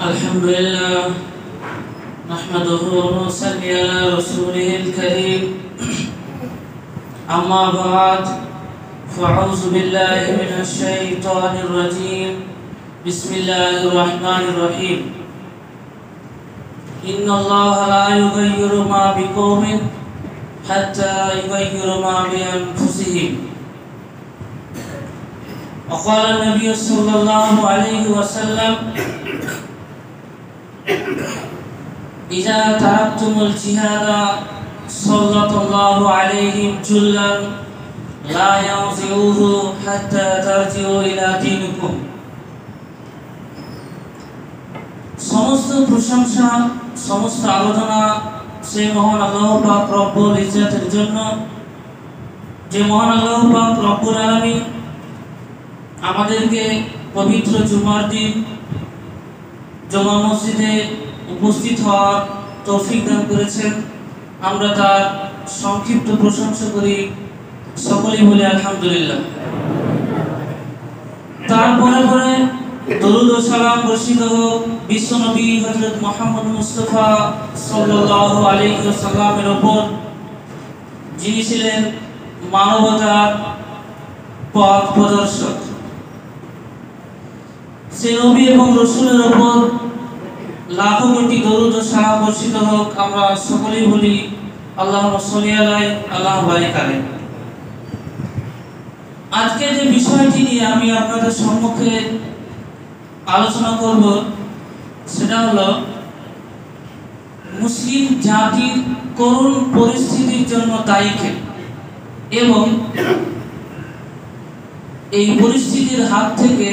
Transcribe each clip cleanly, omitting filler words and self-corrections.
अल्हम्दुलिल्लाह नहमदुहु व नसल्ली अला रसूलिहिल करीम अम्मा बाद फ़अऊज़ु बिल्लाहि मिनश शैतानिर रजीम बिस्मिल्लाहिर रहमानिर रहीम इन्नल्लाहा ला युग़य्यिरु मा बिक़ौमिन हत्ता युग़य्यिरु मा बिअन्फुसिहिम वक़ाल नबी सल्लल्लाहु अलैहि वसल्लम इज़ा तरक्तुमुल जिहादा सल्लल्लाहु अलैहिम जुल्लन ला यंज़िउहु हत्ता तर्जिउ इला दीनिकुम। समस्त प्रशंसा समस्त आराधना से महान अल्लाह पाक रब्बुल इज्जतेर जन्य जे महान अल्लाह पाक रब्बुल आलामीन আমাদেরকে পবিত্র জুমার দিন জুমা মসজিদে উপস্থিত হওয়ার তৌফিক দান করেছেন। আমরা তার সংক্ষিপ্ত প্রশংসা করি, সকলেই বলি আলহামদুলিল্লাহ। তারপরে পরে দরুদ ও সালাম বর্ষিত হোক বিশ্বনবী হযরত মুহাম্মদ মুস্তাফা সাল্লাল্লাহু আলাইহি ওয়াসাল্লামের উপর, যিনি ছিলেন মানবতার পথ প্রদর্শক। সে নবী এবং রাসূলের উপর লাখো কোটি দরুদ ও সালাম বর্ষিত হোক। আমরা সকলেই বলি আল্লাহুম্মা সাল্লি আলাইহি আল্লাহুম্মা বারিক আলাইহি। আজকে যে বিষয়টি নিয়ে আমি আপনাদের সম্মুখে আলোচনা করব সেটা হলো মুসলিম জাতির করুণ পরিস্থিতির জন্য দায়ী কে এবং এই পরিস্থিতির হাত থেকে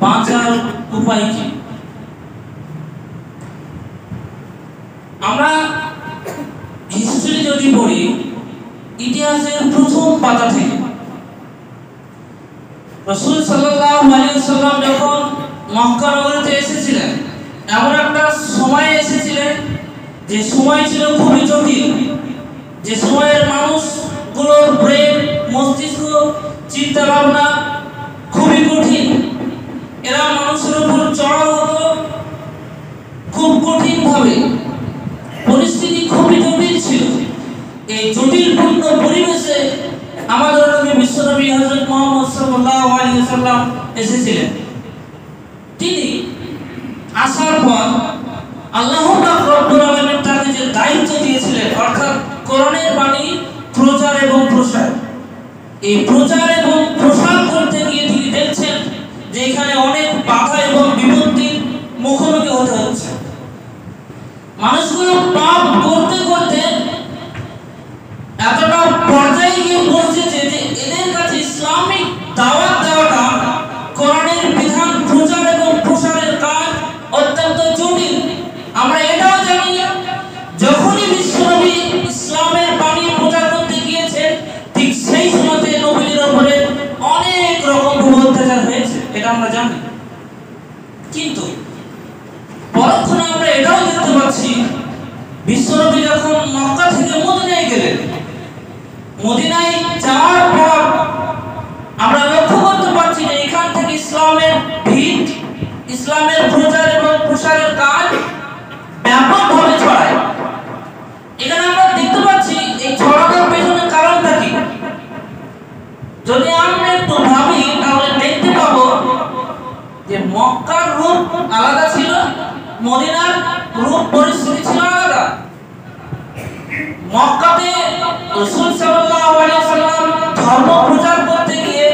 বাঁচার উপায় কি। আমরা হিস্ট্রি যদি পড়ি ইতিহাসের প্রথম পাতা থেকে, রাসূল সাল্লাল্লাহু আলাইহি ওয়াসাল্লাম যখন মক্কা নগরীতে এসেছিলেন, এমন একটা সময় এসেছিলেন যে সময় ছিল খুবই জটিল, যে সময়ের মানুষগুলোর ব্রেন মস্তিষ্ক চিন্তা ভাবনা খুবই কঠিন। এরা মানুষের উপর চড়াও হতো খুব কঠিন ভাবে, পরিস্থিতি খুবই জটিল ছিল। এই জটিলপূর্ণ পরিবেশে আমাদের নবী বিশ্বনবী হযরত মুহাম্মদ সাল্লাল্লাহু আলাইহি ওয়াসাল্লাম এসেছিলেন। তিনি আসার পর আল্লাহ পাক রব্বুল আলামিন তাকে যে দায়িত্ব দিয়েছিলেন, অর্থাৎ কোরআনের বাণী প্রচার এবং প্রসার, এই প্রচার এবং প্রসার করতে গিয়ে তিনি দেখছেন যে এখানে অনেক বাধা এবং বিপত্তির মুখোমুখি হতে হচ্ছে। মানুষগুলো পাপ করতে করতে এতটা পর্যায়ে গিয়ে পৌঁছেছে যে এদের কাছে ইসলামিক দাওয়াত দেওয়াটা, কোরআনের বিধান প্রচার এবং প্রসারের কাজ অত্যন্ত জটিল। আমরা এটাও জানি যখনই বিশ্বনবী ইসলামের বাণী প্রচার করতে গিয়েছেন ঠিক সেই সময়তে নবীর উপরে অনেক রকম অত্যাচার হয়েছে, এটা আমরা জানি। কিন্তু পরক্ষণে আমরা এটাও দেখতে পাচ্ছি বিশ্বনবী যখন মক্কা থেকে মদিনায় গেলেন, মদিনায় যাওয়ার পর আমরা লক্ষ্য করতে পারছি যে এখান থেকে ইসলামের ভিত, ইসলামের প্রচার এবং প্রসারের কাজ ব্যাপকভাবে ছড়ায়। এখানে আমরা দেখতে পাচ্ছি এই ছড়ানোর পেছনে কারণটা কি। যদি আমরা একটু ভাবি তাহলে দেখতে পাবো যে মক্কার রূপ আলাদা ছিল, মদিনার রূপ পরিস্থিতি ছিল আলাদা। মক্কাতে রাসূল সাল্লাল্লাহু আলাইহি ওয়াসাল্লাম ধর্ম প্রচার করতে গিয়ে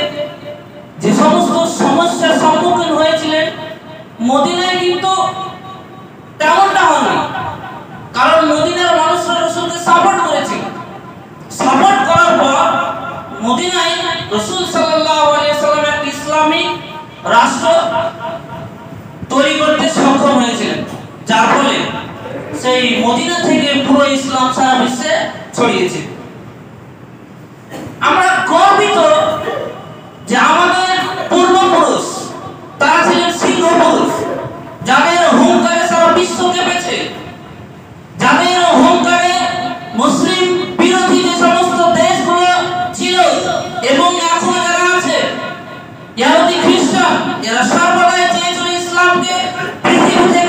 যে সমস্ত সমস্যার সম্মুখীন হয়েছিলেন, মদিনায় কিন্তু তেমনটা হয়নি। কারণ মদিনার মানুষরা রাসূলকে সাপোর্ট করেছিল। সাপোর্ট করার পর মদিনায় রাসূল সাল্লাল্লাহু আলাইহি ওয়াসাল্লাম একটা ইসলামিক রাষ্ট্র তৈরি করতে সক্ষম হয়েছিলেন, যার ফলে সেই মদিনা থেকে পুরো ইসলাম সারা বিশ্বে ছড়িয়েছে। আমরা গর্বিত যে আমাদের পূর্বপুরুষ তারা ছিলেন সিংহ পুরুষ, যাদের হুঙ্কারে সারা বিশ্ব কেঁপেছে, যাদের হুঙ্কারে মুসলিম বিরোধী যে সমস্ত দেশগুলো ছিল এবং এখনো যারা আছে, ইহুদি খ্রিস্টান, এরা সর্বদাই চেয়েছিল ইসলামকে পৃথিবীতে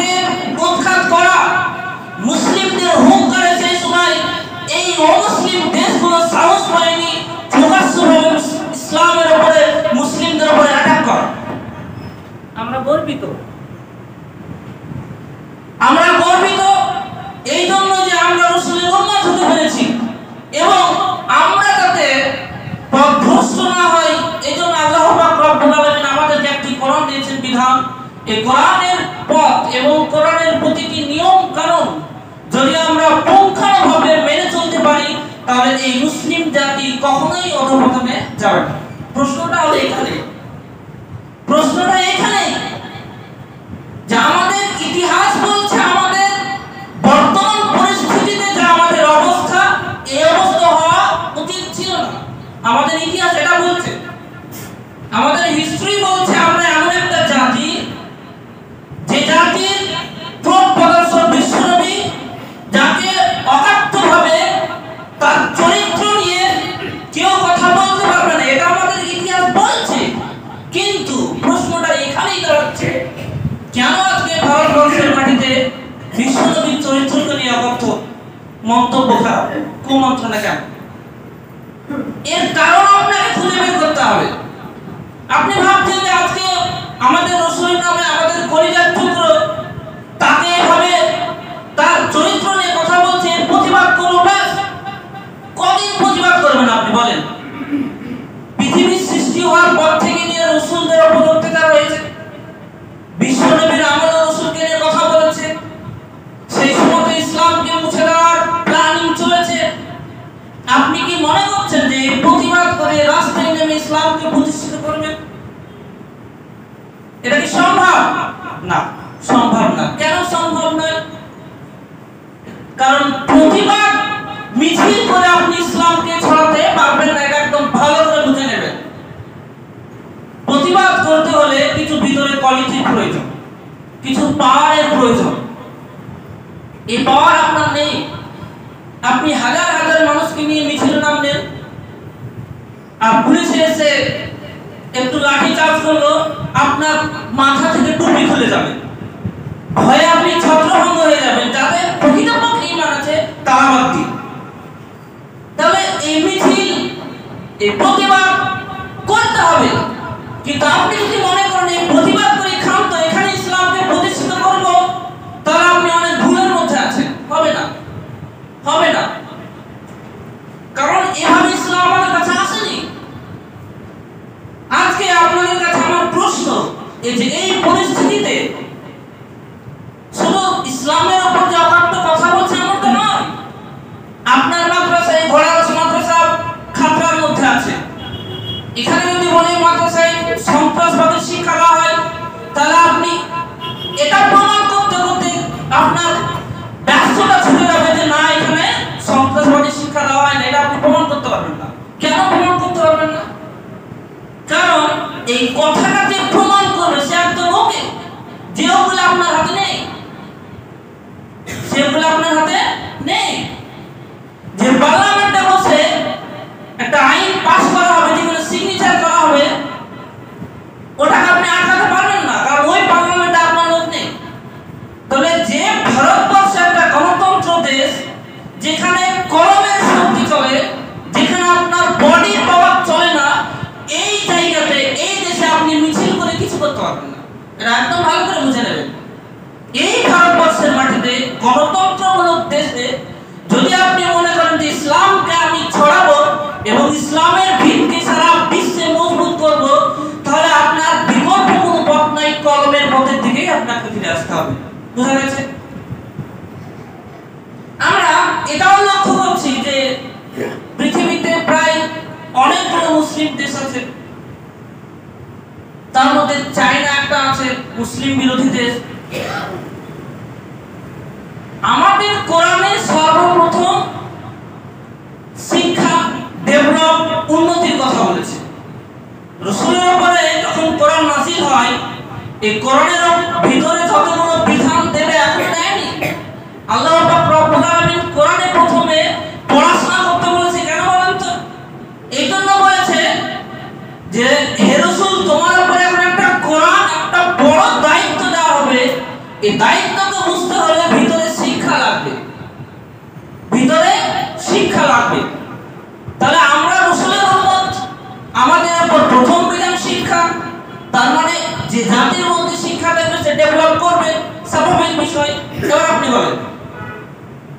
এই কোরআনের পথ এবং কোরআনের প্রতিটি নিয়ম কানুন যদি আমরা পুঙ্খানুভাবে মেনে চলতে পারি, তাহলে এই মুসলিম জাতি কখনোই অধঃপতনে যাবে না। প্রশ্নটা হলো এখানে, প্রশ্নটা এখানে যে আমাদের ইতিহাস বলছে আমাদের বর্তমান পরিস্থিতিতে যে আমাদের অবস্থা, এই অবস্থা হওয়া উচিত ছিল না। আমাদের ইতিহাস এটা বলছে, আমাদের হিস্ট্রি বলছে আমরা এমন একটা জাতি যে জাতির প্রদর্শন বিশ্বনবী, যাকে অকাট্যভাবে তার চরিত্র নিয়ে কেউ কথা বলতে পারবে না, এটা আমাদের ইতিহাস বলছে। কিন্তু প্রশ্নটা এখানেই দাঁড়াচ্ছে, কেন আজকে ভারতবর্ষের মাটিতে বিশ্বনবীর চরিত্রকে নিয়ে অকথ্য মন্তব্য খারাপ কুমন্ত্রণা কেন? এর কারণ আপনাকে খুঁজে বের করতে হবে। আপনি ভাবছেন যে আজকে আমাদের রাসূলের নামে আমাদের কলিজার টুকরো তাকে এভাবে তার চরিত্র নিয়ে কথা বলছে, প্রতিবাদ করবো, ব্যাস। কদিন প্রতিবাদ করবেন আপনি বলেন? পৃথিবীর সৃষ্টি হওয়ার পর থেকে নিয়ে রাসূলদের উপর অত্যাচার হয়েছে, বিশ্বনবীর আমল রাসূলকে নিয়ে কথা বলেছে, সেই সময় ইসলামকে মুছে দেওয়ার প্ল্যানিং চলেছে। আপনি কি মনে করছেন যে প্রতিবাদ করে রাস্তায় নেমে ইসলামকে প্রতিষ্ঠিত করবেন? এটা কি সম্ভব? না, সম্ভব না। কেন সম্ভব নয়? কারণ প্রতিবাদ মিছিল করে আপনি ইসলামকে ছড়াতে পারবেন না, এটা একদম ভালো করে বুঝে নেবেন। প্রতিবাদ করতে হলে কিছু ভিতরে কোয়ালিটির প্রয়োজন, কিছু পাওয়ারের প্রয়োজন। এই পাওয়ার আপনার নেই। আপনি হাজার হাজার মানুষকে নিয়ে মিছিল নামলেন, আর পুলিশে এসে একটু লাঠি চার্জ করলো, আপনার মাথা থেকে টুপি খুলে যাবে, ভয়ে আপনি ছত্রভঙ্গ হয়ে যাবেন। যাদের প্রকৃতপক্ষে ঈমান আছে তারা বাদ দিন। তবে এই মিছিল, এই প্রতিবাদ করতে হবে, কিন্তু আপনি যদি মনে করেন এই প্রতিবাদ করে ক্ষান্ত এখানে ইসলামকে প্রতিষ্ঠিত করব, তাহলে আপনি অনেক ভুলের মধ্যে আছেন। হবে না, হবে না। কারণ এভাবে ইসলাম আমাদের কাছে আসেনি। আজকে আপনাদের কাছে আমার প্রশ্ন, এই যে এই পরিস্থিতিতে শুধু ইসলামের উপর যে অকাট্য কথা বলছে এমনটা নয়। আপনার মাদ্রাসায় ঘোড়ারস মাদ্রাসা খাতরার মধ্যে আছে, এখানে যদি বলে মাদ্রাসায় সন্ত্রাসবাদের শিক্ষা দেওয়া হয়, তাহলে আপনি এটা প্রমাণ করতে করতে আপনার ব্যস্ততা ছুটে যাবে যে না, এখানে সন্ত্রাসবাদী শিক্ষা দেওয়া হয় না। এটা আপনি প্রমাণ করতে পারবেন না। কেন প্রমাণ করতে পারবেন না? কারণ এই কথাটা যে প্রমাণ করবে সে একদম ওকে, যেগুলো আপনার হাতে নেই, সেগুলো আপনার হাতে নেই। যে পার্লামেন্টে বসে একটা আইন পাস করা হবে, যেগুলো সিগনেচার করা হবে, ওটাকে আপনি আটকাতে পারবেন না, কারণ ওই পার্লামেন্টে আপনার লোক নেই। তবে যে ভারতবর্ষ একটা গণতন্ত্র দেশ, যেখানে কলমের শক্তি চলে, যেখানে আপনার বডির পাওয়ার চলে না, এই জায়গাতে এই দেশে আপনি মিছিল করে কিছু করতে পারবেন না। এটা একদম ভালো করে বুঝে নেবেন। এই ভারতবর্ষের মাটিতে গণতন্ত্রমূলক দেশে যদি আপনি মনে করেন যে ইসলামকে আমি ছড়াবো এবং ইসলামের ভিত্তি সারা বিশ্বে মজবুত করব, তাহলে আপনার বিকল্প কোনো পথ নাই, কলমের পথের দিকেই আপনাকে ফিরে আসতে হবে। বুঝা গেছে? আমরা এটাও লক্ষ্য করছি যে পৃথিবীতে প্রায় অনেকগুলো মুসলিম দেশ আছে, তার মধ্যে চায়না একটা আছে মুসলিম বিরোধী দেশ। আমাদের কোরআনে সর্বপ্রথম শিক্ষা, ডেভেলপ, উন্নতির কথা বলেছে। রাসূলের উপরে যখন কোরআন নাযিল হয়, এই কোরআনের ভিতরে যতগুলো বিধান দেবে এখন দেয়নি। আল্লাহ পাক রব্বুল আলামিন কোরআনে প্রথমে পড়াশোনা করতে বলেছে। কেন বলেন তো? এই জন্য বলেছে যে হে রাসূল, তোমার উপরে এখন একটা কোরআন, একটা বড় দায়িত্ব দেওয়া হবে। এই দায়িত্বকে বুঝতে হলে ভিতরে শিক্ষা লাগবে, ভিতরে শিক্ষা লাগবে। তাহলে আমরা রাসূলের উম্মত, আমাদের উপর প্রথম বিধান শিক্ষা। তার মানে যে জাতির মধ্যে শিক্ষা থাকবে সে ডেভেলপ করবে, স্বাভাবিক বিষয়। এবার আপনি বলেন,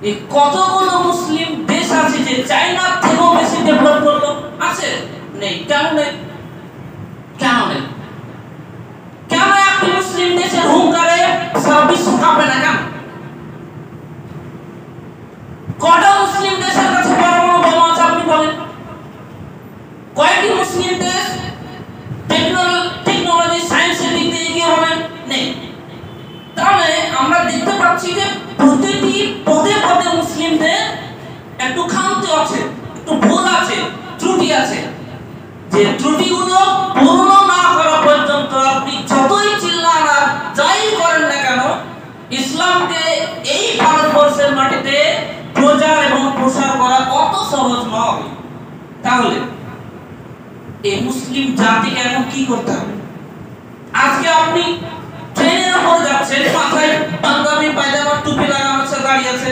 এই কতগুলো মুসলিম দেশ আছে যে চায়নার থেকেও বেশি ডেভেলপ করলো? আছে? নেই। কেন নেই? কেন নেই? কেন একটি মুসলিম মুসলিম দেশের হুঙ্কারে সারা বিশ্ব কাঁপে না কেন? কটা মুসলিম দেশের কাছে পরমাণু বোমা আছে আপনি বলেন? কয়টি মুসলিম দেশ টেকনোলজি সায়েন্সের দিক দিয়ে এগিয়ে হবেন? নেই। তাহলে আমরা দেখতে পাচ্ছি যে প্রতিটি পদে পদে মুসলিমদের একটু খামতি আছে, একটু ভুল আছে, ত্রুটি আছে। যে ত্রুটিগুলো পূর্ণ না করা পর্যন্ত আপনি যতই চিল্লান আর যাই করেন না কেন, ইসলামকে এই ভারতবর্ষের মাটিতে প্রচার এবং প্রসার করা অত সহজ নয়। তাহলে এই মুসলিম জাতিকে এখন কি করতে হবে? আজকে আপনি ট্রেনের উপর যাচ্ছেন, মাথায় পাঞ্জাবি পায়জামা টুপি লাগানো আছে, দাঁড়িয়ে আছে।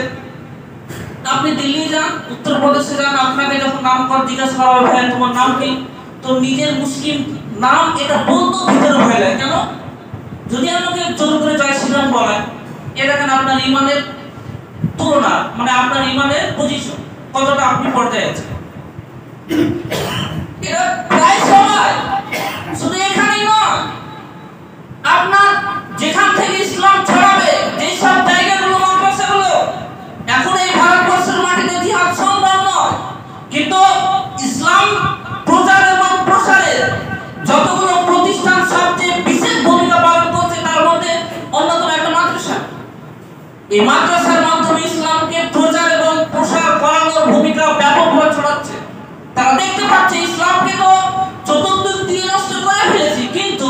আপনি দিল্লি যান, উত্তরপ্রদেশে যান, আপনাকে যখন নামকরণ জিজ্ঞাসা করা হবে, ভাই তোমার নাম কি? তো নিজের মুসলিম নাম এটা বলতে ভিতরে ভয় লাগে। কেন? যদি আমাকে জোর করে জয় শ্রীরাম বলেন, এটা কেন আপনার ইমানের তুলনা, মানে আপনার ইমানের পজিশন কতটা আপনি পর্যায়ে আছেন। এটা প্রায় সময় শুধু এখানেই নয়, আপনার যেখান থেকে ইসলাম ছড়াবে যেই সব জায়গাগুলো, মাদ্রাসাগুলো, এখন এই ভারতবর্ষের মাটিতে জিহাদ সম্ভব নয়, কিন্তু ইসলাম প্রচার এবং প্রসারের যতগুলো প্রতিষ্ঠান সবচেয়ে বিশেষ ভূমিকা পালন করছে, তার মধ্যে অন্যতম একটা মাদ্রাসা। এই মাদ্রাসার মাধ্যমে ইসলামকে প্রচার এবং প্রসার করানোর ভূমিকা ব্যাপকভাবে ছড়াচ্ছে। তারা দেখতে পাচ্ছে ইসলামকে তো চতুর্দিক দিয়ে নষ্ট করে ফেলেছি, কিন্তু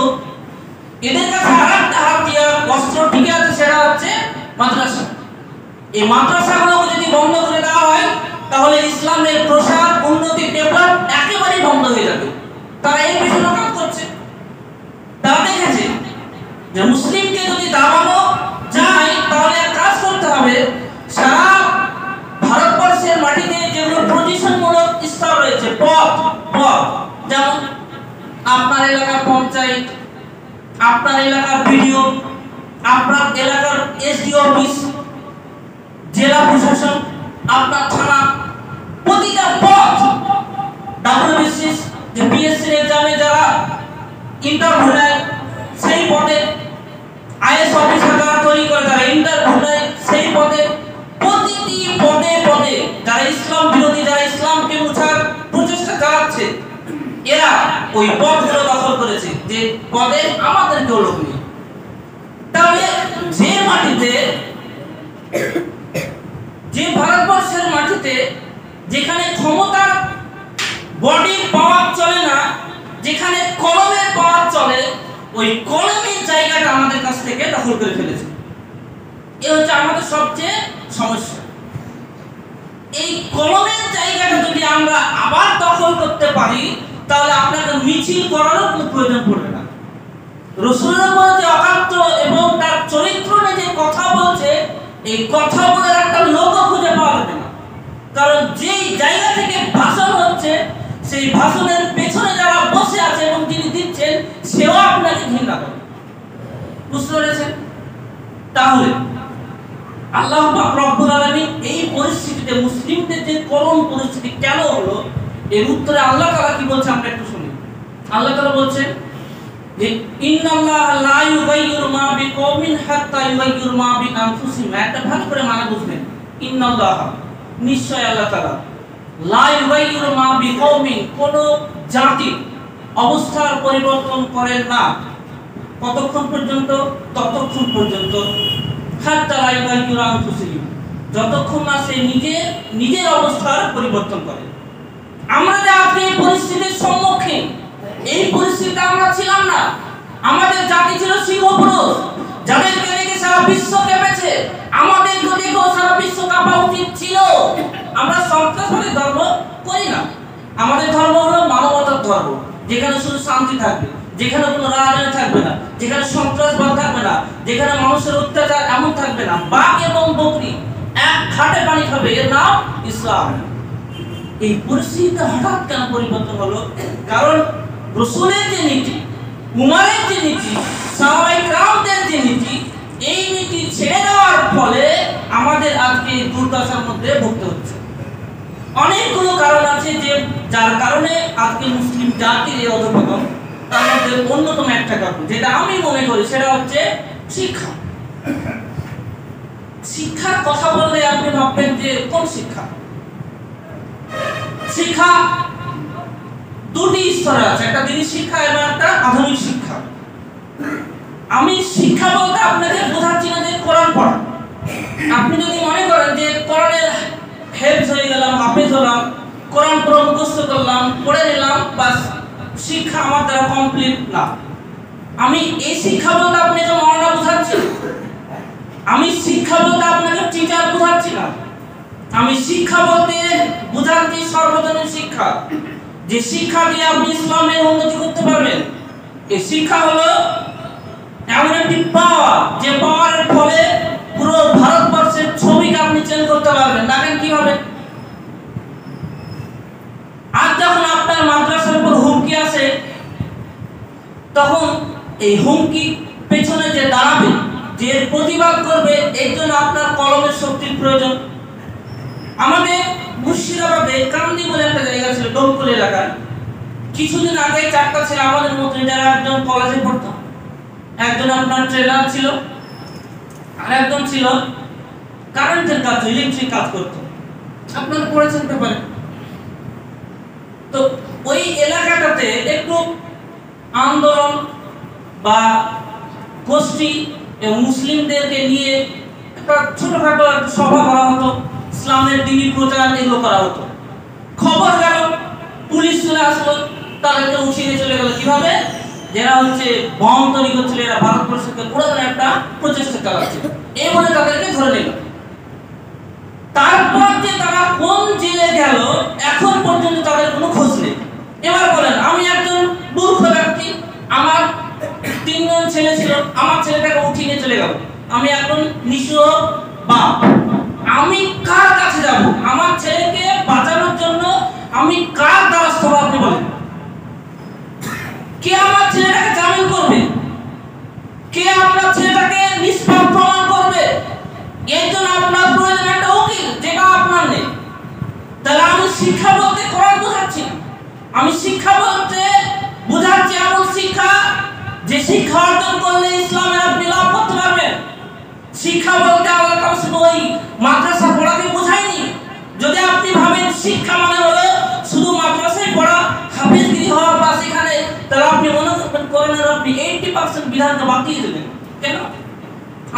এদের কাছে আরেকটা হাতিয়ার অস্ত্র টিকে আছে, সেটা হচ্ছে মাদ্রাসা। এই মাদ্রাসাগুলোকে যদি বন্ধ করে দেওয়া হয়, তাহলে ইসলামের প্রসার, উন্নতি, ডেভেলপ একেবারেই বন্ধ হয়ে যাবে। তারা এই পেছনে কাজ করছে। তারা দেখেছে যে মুসলিমকে যদি দাবানো যায়, তাহলে এক কাজ করতে হবে, সারা ভারতবর্ষের মাটিতে যেগুলো পজিশনমূলক স্তর রয়েছে, পদ, যেমন আপনার এলাকার পঞ্চায়েত, আপনার এলাকার বিডিও, আপনার এলাকার এসডিও অফিস, জেলা প্রশাসন, আপনার থানা, প্রতিটা পদ ডব্লিউবিসিএস যে পিএসসি এক্সামে যারা ইন্টারভিউ নেয় সেই পদে, আইএস অফিসার যারা তৈরি করে তারা ইন্টারভিউ নেয় সেই পদে, প্রতিটি পদে পদে যারা ইসলাম বিরোধী, যারা ইসলামকে মুছার প্রচেষ্টা চালাচ্ছে, এরা ওই পদগুলো দখল করেছে, যে পদে আমাদের কেউ লোক নেই। তাহলে যে মাটিতে, যে ভারতবর্ষের মাটিতে যেখানে ক্ষমতার বডি পাওয়ার চলে না, যেখানে কলমের পাওয়ার চলে, ওই কলমের জায়গাটা আমাদের কাছ থেকে দখল করে ফেলেছে। এ হচ্ছে আমাদের সবচেয়ে সমস্যা। এই কলমের জায়গাটা যদি আমরা আবার দখল করতে পারি, তাহলে আপনাকে মিছিল করারও কোনো প্রয়োজন পড়বে না। রাসূলের উপর যে অকাত্য এবং তার চরিত্র নিয়ে যে কথা বলছে, এই কথা বলার একটা লোকও খুঁজে পাওয়া যাবে না। কারণ যেই জায়গা থেকে ভাষণ হচ্ছে, সেই ভাষণের পেছনে যারা বসে আছে এবং যিনি দিচ্ছেন, সেও আপনাকে ঘৃণা করে। বুঝতে পেরেছেন? তাহলে আল্লাহ পাক রব্বুল আলামিন এই পরিস্থিতিতে, মুসলিমদের যে করুণ পরিস্থিতি কেন হলো, এর উত্তরে আল্লাহ তাআলা কি বলছে আমরা একটু শুনি। আল্লাহ তাআলা বলছেন যে ইন্নাল্লাহা লা ইউগাইয়িরু মা বিকওমিন হাত্তা ইউগাইয়িরু মা বিআনফুসিহিম। একটা ভালো করে মানে বুঝবেন, ইন্নাল্লাহা, নিশ্চয় আল্লাহ তাআলা, লা ইউগাইয়িরু মা বিকওমিন, কোন জাতির অবস্থার পরিবর্তন করেন না। কতক্ষণ পর্যন্ত? ততক্ষণ পর্যন্ত, হাত্তা লা ইউগাইয়িরু আনফুসিহিম, যতক্ষণ না সে নিজের অবস্থার পরিবর্তন করে। আমরা যে আজকে এই পরিস্থিতির সম্মুখীন, এই পরিস্থিতিতে আমরা ছিলাম না। আমাদের জাতি ছিল সিংহপুরুষ, যাদেরকে দেখে সারা বিশ্ব কেঁপেছে। আমাদের দেখেও সারা বিশ্ব কাঁপা উচিত ছিল। আমরা সন্ত্রাসবাদী ধর্ম করি না। আমাদের ধর্ম হলো মানবতার ধর্ম, যেখানে শুধু শান্তি থাকবে, যেখানে কোনো রাজনীতি থাকবে না, যেখানে সন্ত্রাসবাদ থাকবে না, যেখানে মানুষের অত্যাচার এমন থাকবে না। বাঘ এবং বকরি এক ঘাটে পানি খাবে, এর নাম ইসলাম। এই পরিস্থিতি হঠাৎ কেন পরিবর্তন হলো? কারণ রাসূলের যে নীতি, উমরের যে নীতি, সাহাবায়ে কেরামদের যে নীতি, এই নীতি ছেড়ে দেওয়ার ফলে আমাদের আজকে এই দুর্দশার মধ্যে ভুগতে হচ্ছে। অনেকগুলো কারণ আছে যে যার কারণে আজকে মুসলিম জাতির এই অধঃপতন। তার মধ্যে অন্যতম একটা কারণ যেটা আমি মনে করি সেটা হচ্ছে শিক্ষা। শিক্ষার কথা বললে আপনি ভাববেন যে কোন শিক্ষা? শিক্ষা দুটি স্তরে আছে, একটা দিনী শিক্ষা এবং একটা আধুনিক শিক্ষা। আমি শিক্ষা বলতে আপনাকে বোঝাচ্ছি না যে কোরআন পড়া। আপনি যদি মনে করেন যে কোরআনের হেফজ হয়ে গেলাম, হাফেজ হলাম, কোরআন পুরো মুখস্থ করলাম, পড়ে নিলাম, বাস শিক্ষা আমার দ্বারা কমপ্লিট না। আমি এই শিক্ষা বলতে আপনাকে মৌলানা বোঝাচ্ছি, আমি শিক্ষা বলতে আপনাকে টিচার বোঝাচ্ছি না। আমি শিক্ষা বলতে বোঝাচ্ছি সর্বজনীন শিক্ষা, যে শিক্ষা দিয়ে আপনি ইসলামের উন্নতি করতে পারবেন। এই শিক্ষা হলো এমন একটি পাওয়ার, যে পাওয়ারের ফলে পুরো ভারতবর্ষের ছবিকে আপনি চেঞ্জ করতে পারবেন। দেখেন কিভাবে। আজ যখন আপনার মাদ্রাসার উপর হুমকি আসে, তখন এই হুমকি পেছনে যে দাঁড়াবে, যে প্রতিবাদ করবে, এর জন্য আপনার কলমের শক্তির প্রয়োজন। আমাদের মুর্শিদাবাদে কান্দি বলে একটা জায়গা ছিল, ডোমকল এলাকায়। কিছুদিন আগে 4টা ছেলে আমাদের মধ্যে, যারা একজন কলেজে পড়তো, একজন আপনার ট্রেনার ছিল, আর একজন ছিল কারেন্টের কাজ, ইলেকট্রিক কাজ করতো। আপনারা পড়েছেন পেপারে। তো ওই এলাকাটাতে একটু আন্দোলন বা গোষ্ঠী এবং মুসলিমদেরকে নিয়ে একটা ছোটখাটো একটা সভা করা হতো, ইসলামের দ্বীনি প্রচার এগুলো করা হতো। খবর গেল, পুলিশ চলে আসলো, তাদেরকে উঠিয়ে চলে গেল। কিভাবে? যারা হচ্ছে বম তৈরি করছিল, এরা ভারতবর্ষকে পুরোনো একটা প্রচেষ্টা চালাচ্ছে, এই বলে তাদেরকে ধরে নিল। তারপর যে তারা কোন জেলে গেল এখন পর্যন্ত তাদের কোনো খোঁজ নেই। এবার বলেন, আমি একজন মূর্খ ব্যক্তি, আমার 3 জন ছেলে ছিল, আমার ছেলেটাকে উঠিয়ে নিয়ে চলে গেল, আমি এখন নিঃস্ব বাপ, আমি কার কাছে যাব? আমার ছেলেকে বাঁচানোর জন্য আমি কার দ্বারস্থ হব? আপনি বলেন, কে আমার ছেলেটাকে জামিন করবে? কে আপনার ছেলেটাকে নিষ্পাপ প্রমাণ করবে? এর জন্য আপনার প্রয়োজন একটা উকিল, যেটা আপনার নেই। তাহলে আমি শিক্ষা বলতে কোরআন বোঝাচ্ছি, আমি শিক্ষা বলতে বোঝাচ্ছি এমন শিক্ষা যে শিক্ষা অর্জন করলে ইসলামের আপনি লাভ করতে পারবেন। শিক্ষা বলতে আল্লাহ তাআলা শুধু ওই মাদ্রাসা পড়াকে বোঝায়নি। যদি আপনি ভাবেন শিক্ষা মানে হলো শুধু মাদ্রাসায় পড়া, হাফেজগিরি হওয়া বা সেখানে, তাহলে আপনি মনে করবেন কোরআনের আপনি 80% বিধানকে বাদ দিয়ে দেবেন। কেন?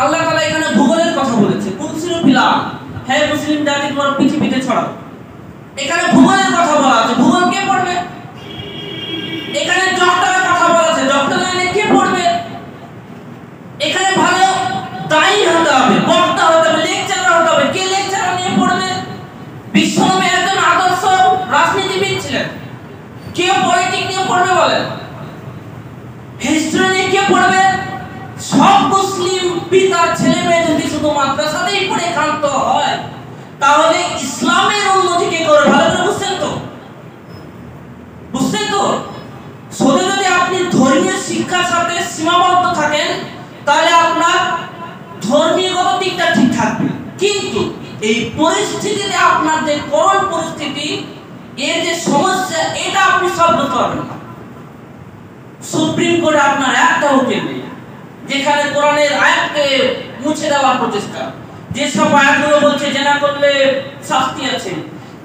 আল্লাহ তাআলা এখানে ভূগোলের কথা বলেছে, কুলসিরু ফিলা, হে মুসলিম জাতি তোমার পৃথিবীতে ছড়াও। এখানে ভূগোলের কথা বলা আছে, ভূগোল কে পড়বে? এখানে ডক্টরের কথা বলা আছে, ডক্টর লাইনে কে পড়বে? এখানে ভালো দায়ী হতে হবে, বক্তা হতে হবে, লেকচারার হতে হবে, কে লেকচারার নিয়ে পড়বে? বিশ্বনবী একজন আদর্শ রাজনীতিবিদ ছিলেন, কে পলিটিক্স নিয়ে পড়বে বলেন? হিস্ট্রি নিয়ে কে পড়বে? সব মুসলিম পিতার ছেলে মেয়ে যদি শুধু মাদ্রাসাতেই পড়ে ক্ষান্ত হয়, তাহলে ইসলামের উন্নতি কে করে? ভালো করে বুঝছেন তো? বুঝছেন তো? শুধু যদি আপনি ধর্মীয় শিক্ষার সাথে সীমাবদ্ধ থাকেন, তাহলে আপনার ধর্মীয়গত দিকটা ঠিক থাকবে, কিন্তু এই পরিস্থিতিতে আপনার যে করোনা পরিস্থিতি, এর যে সমস্যা, এটা আপনি সলভ করতে পারবেন না। সুপ্রিম কোর্টে আপনার একটা উকিল নেই, যেখানে কোরআনের আয়াতকে মুছে দেওয়ার প্রচেষ্টা, যেসব আয়াতগুলো বলছে জেনা করলে শাস্তি আছে,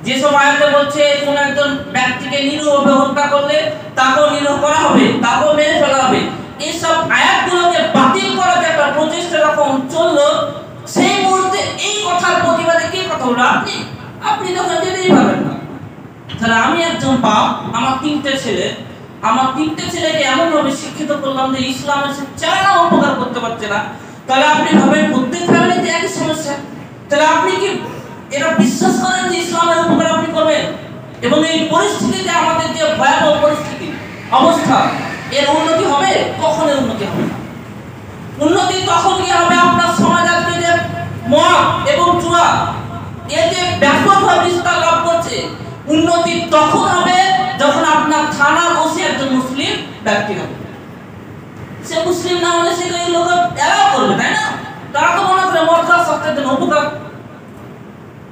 যেসব আয়াতে বলছে কোন একজন ব্যক্তিকে নিরীহভাবে হত্যা করলে তাকেও নিরীহ করা হবে, তাকেও মেরে ফেলা হবে, এইসব আয়াতগুলোকে বাতিল করার যে একটা প্রচেষ্টা যখন চললো, সেই মুহূর্তে এই কথার প্রতিবাদে কে কথা বলবে? আপনি তখন যেতেই পারবেন না। তাহলে আমি একজন বাপ, আমার 3টে ছেলে, আমার 3টে ছেলেকে এমনভাবে শিক্ষিত করলাম যে ইসলামের সে চারা উপকার করতে পারছে না, তাহলে আপনি ভাবেন প্রত্যেক ফ্যামিলিতে একই সমস্যা। তাহলে আপনি কি এটা বিশ্বাস করেন যে ইসলামের উপকার আপনি করবেন? এবং এই পরিস্থিতিতে আমাদের যে ভয়াবহ পরিস্থিতি অবস্থা, এর উন্নতি হবে? কখনোই উন্নতি হবে না। উন্নতি তখন কি হবে? আপনার সমাজ আজকে যে মদ এবং জুয়া এর যে ব্যাপকভাবে বিস্তার লাভ করছে, উন্নতি তখন হবে যখন আপনার থানার ওসি একজন মুসলিম ব্যক্তি হবে। সে মুসলিম না হলে সে এই লোক এলাও করবে, তাই না? তারা তো মনে করে মদ খাওয়া স্বাস্থ্যের জন্য উপকার,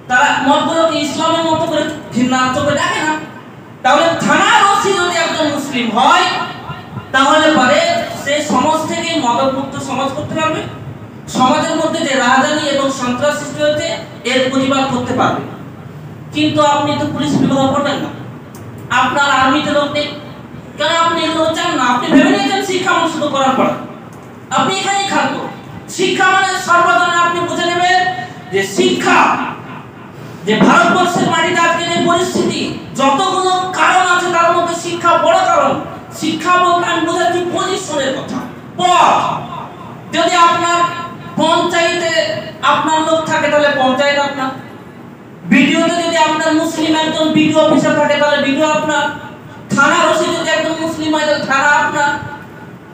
তারা মদগুলোকে ইসলামের মতো করে ঘৃণার চোখে দেখে না। তাহলে থানার ওসি যদি একজন মুসলিম হয়, তাহলে পরে সে সমাজ থেকে মদমুক্ত সমাজ করতে পারবে, সমাজের মধ্যে যে রাজধানী এবং সন্ত্রাস সৃষ্টি হচ্ছে এর প্রতিবাদ করতে পারবে। কিন্তু আপনি তো পুলিশ বিভাগ করবেন না, আপনার আর্মিতে লোক নেই, কেন আপনি এগুলো চান না? আপনি ভেবে নিয়েছেন শিক্ষা মানুষ শুধু করার পর আপনি এখানেই খাটবো। শিক্ষা মানে সর্বজনে আপনি বুঝে নেবেন যে শিক্ষা, যে ভারতবর্ষের মাটিতে আজকে যে পরিস্থিতি, যতগুলো কারণ আছে তার মধ্যে শিক্ষা বড় কারণ। শিক্ষা বলতে আমি বোঝাচ্ছি পজিশনের কথা, পদ। যদি আপনার পঞ্চায়েতে আপনার লোক থাকে তাহলে পঞ্চায়েত আপনার, বিডিওতে যদি আপনার মুসলিম একজন বিডিও অফিসার থাকে তাহলে বিডিও আপনার, থানার ওসি যদি একজন মুসলিম হয় তাহলে থানা আপনার,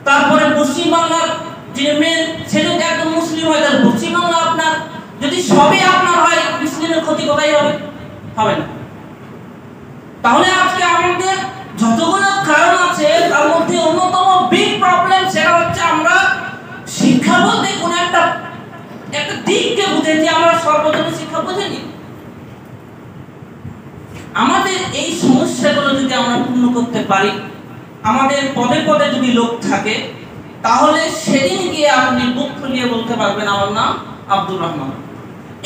তারপরে পশ্চিমবাংলার যে মেন সে যদি একজন মুসলিম হয় তাহলে পশ্চিমবাংলা আপনার। যদি সবই আপনার হয় মুসলিমের ক্ষতি কোথায় হবে? হবে না। তাহলে আজকে আমাদের যতগুলো কারণ আছে তার মধ্যে অন্যতম বিগ প্রবলেম সেটা হচ্ছে আমরা শিক্ষা বলতে কোন একটা দিককে বুঝেছি, আমরা সর্বজনীন শিক্ষা বুঝিনি। আমাদের এই সমস্যাগুলো যদি আমরা পূর্ণ করতে পারি, আমাদের পদে পদে যদি লোক থাকে, তাহলে সেদিন গিয়ে আপনি বুক ফুলিয়ে বলতে পারবেন আমার নাম আব্দুর রহমান।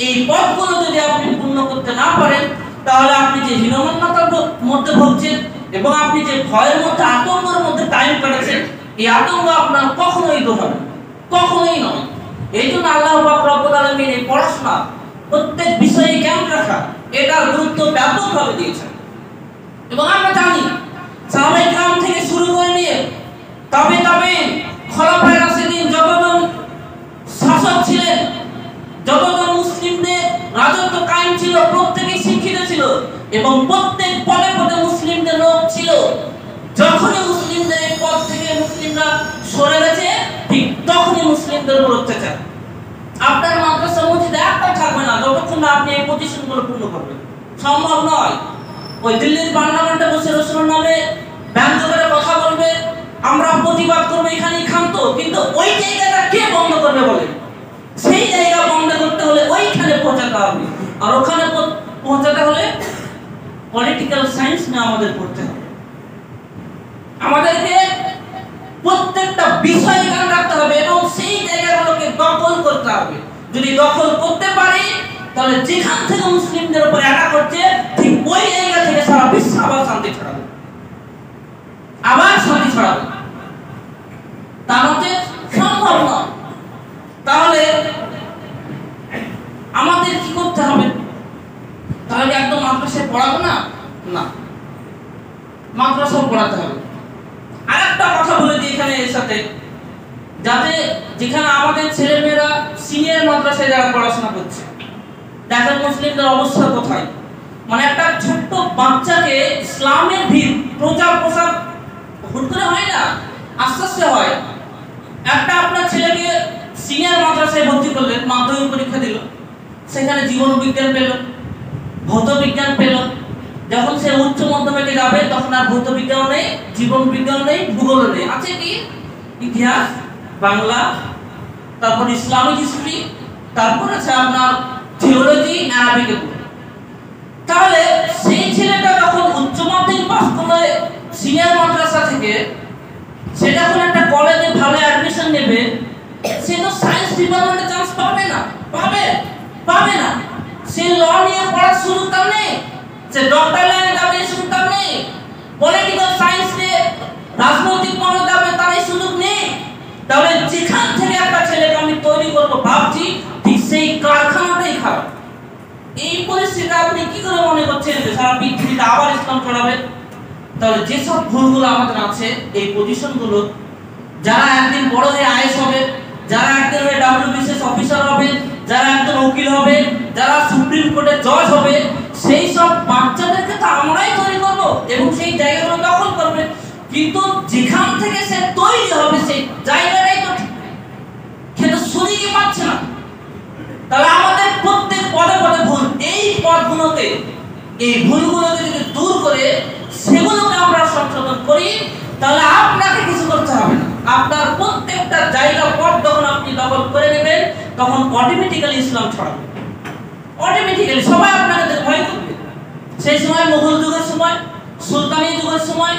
এই পদগুলো যদি আপনি পূর্ণ করতে না পারেন, তাহলে আপনি যে হীনমন্যতার মধ্যে ভুগছেন এবং আপনি যে ভয়ের মধ্যে আতঙ্কের মধ্যে টাইম কাটাচ্ছেন, এই আতঙ্ক আপনার কখনোই দূর হবে না, কখনোই নয়। এই জন্য আল্লাহ পাক রব্বুল আলামিন এই পড়াশোনা, প্রত্যেক বিষয়ে জ্ঞান রাখা, এটার গুরুত্ব ব্যাপকভাবে দিয়েছেন। এবং আমরা জানি সাহাবায়ে কেরাম থেকে শুরু করে নিয়ে তবে খোলাফায়ে রাশিদিন যতজন শাসক ছিলেন, যতজন মুসলিমদের রাজত্ব কায়েম ছিল, প্রত্যেকেই শিক্ষিত ছিল এবং প্রত্যেক পদে পদে মুসলিমদের লোক ছিল। যখনই মুসলিমদের এই পদ থেকে মুসলিমরা সরে গেছে, ঠিক তখনই মুসলিমদের উপর অত্যাচার। আপনার মাদ্রাসা মসজিদে একটা থাকবে না যতক্ষণ না আপনি এই পজিশনগুলো পূর্ণ করবেন, সম্ভব নয়। ওই দিল্লির পার্লামেন্টে বসে রসুলের নামে ব্যঙ্গ করে কথা বলবে, আমরা প্রতিবাদ করবো, এখানেই ক্ষান্ত। কিন্তু ওই জায়গাটা কে বন্ধ করবে বলে? সেই জায়গা বন্ধ করতে হলে ওইখানে পৌঁছাতে হবে, আর ওখানে পৌঁছাতে হলে পলিটিক্যাল সায়েন্স নিয়ে আমাদের পড়তে হবে। আমাদেরকে প্রত্যেকটা বিষয় জ্ঞান রাখতে হবে এবং সেই জায়গাগুলোকে দখল করতে হবে। যদি দখল করতে পারি, তাহলে যেখান থেকে মুসলিমদের উপর অ্যাটাক হচ্ছে, ঠিক ওই জায়গা থেকে সারা বিশ্ব আবার শান্তি ছড়াবে, আবার শান্তি ছড়াবে। তা হচ্ছে সম্ভব নয়। তাহলে আমাদের কি করতে হবে? তাহলে একদম মাদ্রাসায় পড়াবো না, না, মাদ্রাসাও পড়াতে হবে। আরেকটা কথা বলে দিই এখানে এর সাথে, যাতে যেখানে আমাদের ছেলেমেয়েরা সিনিয়র মাদ্রাসায় যারা পড়াশোনা করছে, দেখেন মুসলিমদের অবস্থা কোথায়। মানে একটা ছোট্ট বাচ্চাকে ইসলামের প্রচার প্রসার হুট করে হয় না, আস্তে আস্তে হয়। একটা আপনার ছেলেকে সিনিয়র মাদ্রাসায় ভর্তি করলেন, মাধ্যমিক পরীক্ষা দিল, সেখানে জীবন বিজ্ঞান পেল, ভৌত বিজ্ঞান পেল। যখন সে উচ্চ মাধ্যমিকে যাবে তখন আর ভৌত বিজ্ঞান নেই, জীবন বিজ্ঞান নেই, ভূগোল নেই, আছে কি ইতিহাস, বাংলা, তারপর ইসলামিক হিস্ট্রি, তারপর আছে আপনার থিওলজি, আরবিক। তাহলে সেই ছেলেটা যখন উচ্চ মাধ্যমিক পাস করলে সিনিয়র মাদ্রাসা থেকে, সে যখন একটা কলেজে ভালো অ্যাডমিশন নেবে, সে তো সায়েন্স ডিপার্টমেন্টে চান্স পাবে না, পাবে না। সে ল নিয়ে পড়ার সুযোগ তার নেই, সে ডক্টর লাইনে যাবে এই সুযোগ তার নেই, পলিটিক্যাল সায়েন্স নিয়ে রাজনৈতিক মহলে যাবে তার এই সুযোগ নেই। তাহলে যেখান থেকে একটা ছেলেকে আমি তৈরি করবো ভাবছি, ঠিক সেই কারখানাটাই খারাপ। এই পরিস্থিতিতে আপনি কি করে মনে করছেন যে সারা পৃথিবীতে আবার ইসলাম ছড়াবে? তাহলে যেসব ভুলগুলো আমাদের আছে, এই পজিশনগুলো, যারা একদিন বড় হয়ে আইএস হবে, যারা একদিন হয়ে ডব্লিউবিসিএস অফিসার হবে, যারা একজন উকিল হবে, যারা সুপ্রিম কোর্টের জজ হবে, সেই সব বাচ্চাদেরকে তো আমরাই তৈরি করবো এবং সেই জায়গাগুলো দখল করবে। কিন্তু যেখান থেকে সে তৈরি হবে সেই জায়গাটাই তো খেতে সুযোগই পাচ্ছে না। তাহলে আমাদের প্রত্যেক পদে পদে ভুল, এই পদগুলোকে, এই ভুলগুলোকে যদি দূর করে সেগুলোকে আমরা সংশোধন করি, তাহলে আপনাকে কিছু করতে হবে না। আপনার প্রত্যেকটা জায়গা পদ যখন আপনি দখল করে নেবেন, তখন অটোমেটিক্যালি ইসলাম ছড়াবে, অটোমেটিক্যালি সবাই আপনাকে ভয় করবে। সেই সময় মুঘল যুগের সময়, সুলতানি যুগের সময়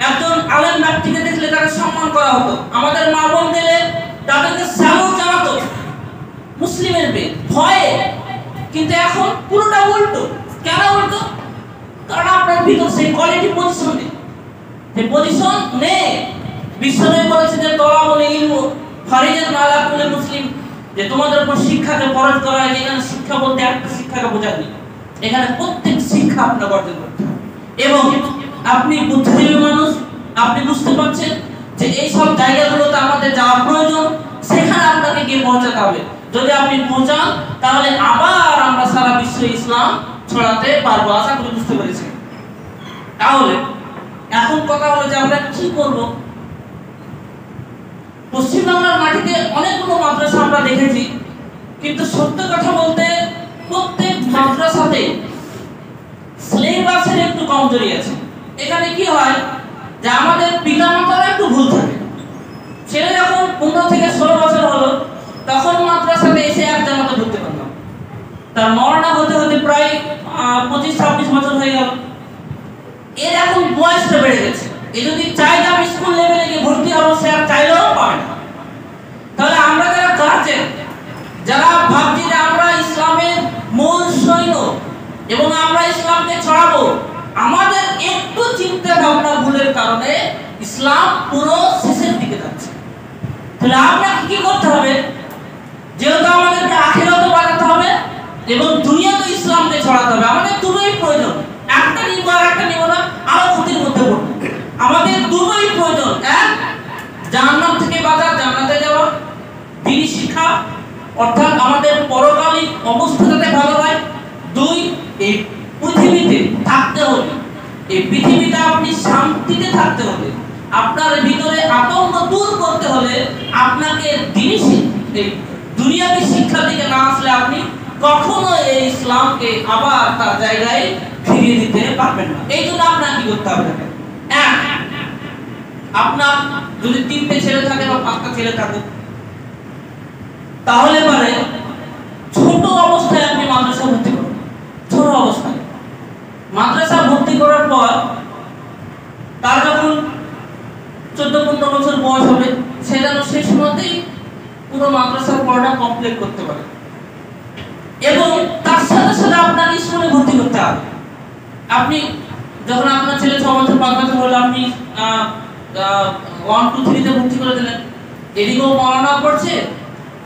একজন আলেম ব্যক্তিকে দেখলে তাকে সম্মান করা হতো, আমাদের মা বোন দিলে তাদেরকে স্যালুট জানাতো মুসলিমের ভয়ে। কিন্তু এখন পুরোটা উল্টো। কেন উল্টো? কারণ আপনার ভিতর সেই কোয়ালিটি পজিশন নেই, সেই পজিশন নেই। বিশ্বনবী বলেছে যে তলাবুল ইলম ফারিজাতুন আলা কুল্লি মুসলিম, যে তোমাদের উপর শিক্ষাকে ফরজ করা হয়েছে। এখানে শিক্ষা বলতে একটা শিক্ষাকে বোঝায়নি, এখানে প্রত্যেক শিক্ষা আপনাকে অর্জন করতে হবে। এবং আপনি বুদ্ধিজীবী মানুষ, আপনি বুঝতে পারছেন যে এই সব জায়গাগুলোতে আমাদের যাওয়া প্রয়োজন, সেখানে আপনাকে গিয়ে পৌঁছাতে হবে। যদি আপনি পৌঁছান তাহলে আবার আমরা সারা বিশ্বে ইসলাম ছড়াতে পারবো। আশা করি বুঝতে পেরেছেন। তাহলে এখন কথা হলো যে আমরা কি করব। পশ্চিমবাংলার মাটিতে অনেকগুলো মাদ্রাসা আমরা দেখেছি, কিন্তু সত্য কথা বলতে প্রত্যেক মাদ্রাসাতে সিলেবাসের একটু কমজোরি আছে। এখানে কি হয় যে আমাদের পিতামাতারা একটু ভুল থাকে। ছেলে যখন 15 থেকে 16 বছর হলো তখন মাদ্রাসাতে এসে এক জামাতে ঢুকতে পারলাম, তার মরনা হতে হতে প্রায় 25-26 বছর হয়ে গেল। এর এখন বয়সটা বেড়ে গেছে। এ যদি চাই যে আমি স্কুল লেভেলে গিয়ে ভর্তি হবো, সে আর চাইলেও পাবে না। তাহলে আমরা যারা গার্জেন, যারা ভাবছি যে আমরা ইসলামের মূল সৈন্য এবং আমরা ইসলামকে ছড়াবো, আমাদের একটু চিন্তা ভাবনা ভুলের কারণে ইসলাম পুরো শেষের দিকে যাচ্ছে। তাহলে আপনাকে কি করতে হবে? যেহেতু আমাদেরকে আখিরাতে বাঁচাতে হবে এবং দুনিয়াতে ইসলামকে ছড়াতে হবে, আমাদের দুটোই প্রয়োজন। একটা নিব আর একটা নিব না, আরো ক্ষতির মধ্যে পড়ব। আমাদের দুটোই প্রয়োজন। এক, জাহান্নাম থেকে বাঁচা, জান্নাতে যাওয়া, দ্বীনি শিক্ষা, অর্থাৎ আমাদের পরকালিক অবস্থা যাতে ভালো হয়। দুই, এই পৃথিবীতে থাকতে হবে, এই পৃথিবীতে আপনি শান্তিতে থাকতে হবে। আপনার ভিতরে আতঙ্ক দূর করতে হলে আপনাকে দ্বীনি এই দুনিয়াবী শিক্ষা থেকে না আসলে আপনি কখনো এই ইসলামকে আবার তার জায়গায় ফিরিয়ে দিতে পারবেন না। এই জন্য আপনাকে কি করতে হবে? এক, আপনার যদি 3টে ছেলে থাকে বা 5টা ছেলে থাকে, তাহলে পারে ছোট অবস্থায় আপনি মাদ্রাসা ভর্তি করুন। ছোট অবস্থায় মাদ্রাসা ভর্তি করার পর তার যখন 14-15 বছর বয়স হবে, সে যেন সেই সময়তেই পুরো মাদ্রাসার পড়াটা কমপ্লিট করতে পারে। এবং তার সাথে সাথে আপনাকে স্কুলে ভর্তি করতে হবে। আপনি যখন আপনার ছেলে 6 বছর 5 বছর হলো, আপনি 1, 2, 3 তে ভর্তি করে দিলেন, এদিকেও পড়াশোনা করছে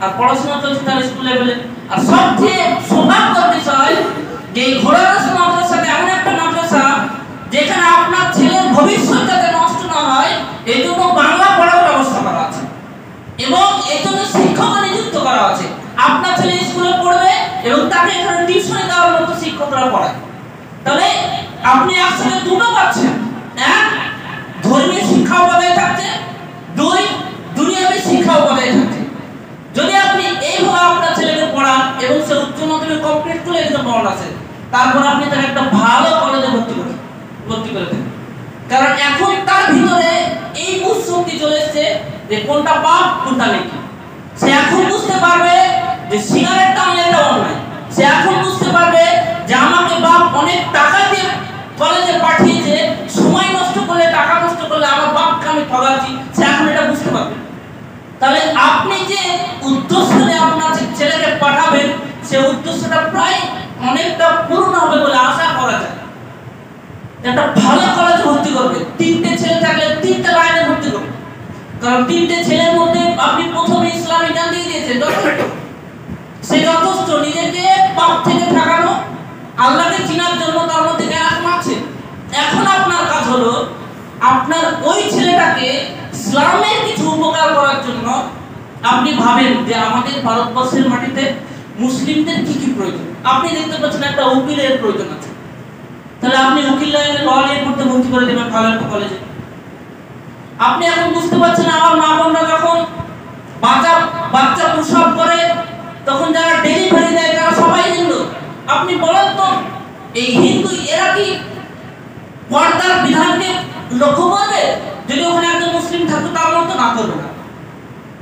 আর পড়াশোনা চলছে তার স্কুল লেভেলে। আর সবচেয়ে সৌভাগ্যের বিষয় যে ঘোড়ারস মাদ্রাসাটা এমন একটা মাদ্রাসা যেখানে আপনার ছেলের ভবিষ্যৎ যাতে নষ্ট না হয় এই জন্য বাংলা পড়ার ব্যবস্থা করা আছে এবং এই জন্য শিক্ষক নিযুক্ত করা আছে। আপনার ছেলে স্কুলে পড়বে এবং তাকে এখানে টিউশন দেওয়ার মতো শিক্ষকরা পড়ায়। তাহলে আপনি একসাথে দুটো পাচ্ছেন। এক, ধর্মীয় শিক্ষাও বজায় থাকছে, দুই, দুনিয়াবী শিক্ষাও বজায় থাকছে। যদি আপনি এইভাবে আপনার ছেলেকে পড়ান এবং সে উচ্চ মাধ্যমিক কমপ্লিট করে একদম বড় আছে, তারপর আপনি তাকে একটা ভালো কলেজে ভর্তি করে দেন। কারণ এখন তার ভিতরে এই বুঝশক্তি চলে এসেছে যে কোনটা পাপ কোনটা নেকি। সে এখন বুঝতে পারবে যে সিগারেট টানলে এটা অন্যায়। সে এখন বুঝতে পারবে যে আমাকে বাপ অনেক টাকা দিয়ে কলেজে পাঠিয়েছে, সময় নষ্ট করলে, টাকা নষ্ট করলে আমার বাপকে আমি ঠকাচ্ছি। সে এখন এটা বুঝতে পারবে। তাহলে আপনি যে উদ্দেশ্যে আপনার ছেলেকে পাঠাবেন, সে উদ্দেশ্যটা প্রায় অনেকটা পূর্ণ হবে বলে আশা করা যায়। একটা ভালো কলেজে ভর্তি করবে, 3টে ছেলে থাকলে 3টে লাইনে ভর্তি করবে। কারণ 3টে ছেলের মধ্যে আপনি প্রথমে ইসলামী জ্ঞান দিয়ে দিয়েছেন, সে যথেষ্ট। নিজেকে পাপ থেকে ঠেকানো, আল্লাহকে চিনার জন্য তার মধ্যে জ্ঞান আছে। এখন আপনার কাজ হলো আপনার ওই ছেলেটাকে ইসলামের কিছু উপকার করার জন্য আপনি ভাবেন যে আমাদের ভারতবর্ষের মাটিতে মুসলিমদের কি কি প্রয়োজন। আপনি দেখতে পাচ্ছেন একটা উকিলের প্রয়োজন আছে, তাহলে আপনি উকিল লাইনে ল নিয়ে পড়তে ভর্তি করে দেবেন ভালো একটা কলেজে। আপনি এখন বুঝতে পারছেন আমার মা বোনরা যখন বাচ্চা প্রসব করে তখন যারা ডেলিভারি দেয় তারা সবাই হিন্দু। আপনি বলেন তো এই হিন্দু এরা কি পর্দার বিধানকে লক্ষ্য করবে? যদি ওখানে একজন মুসলিম থাকতো তার মতো না করবে না।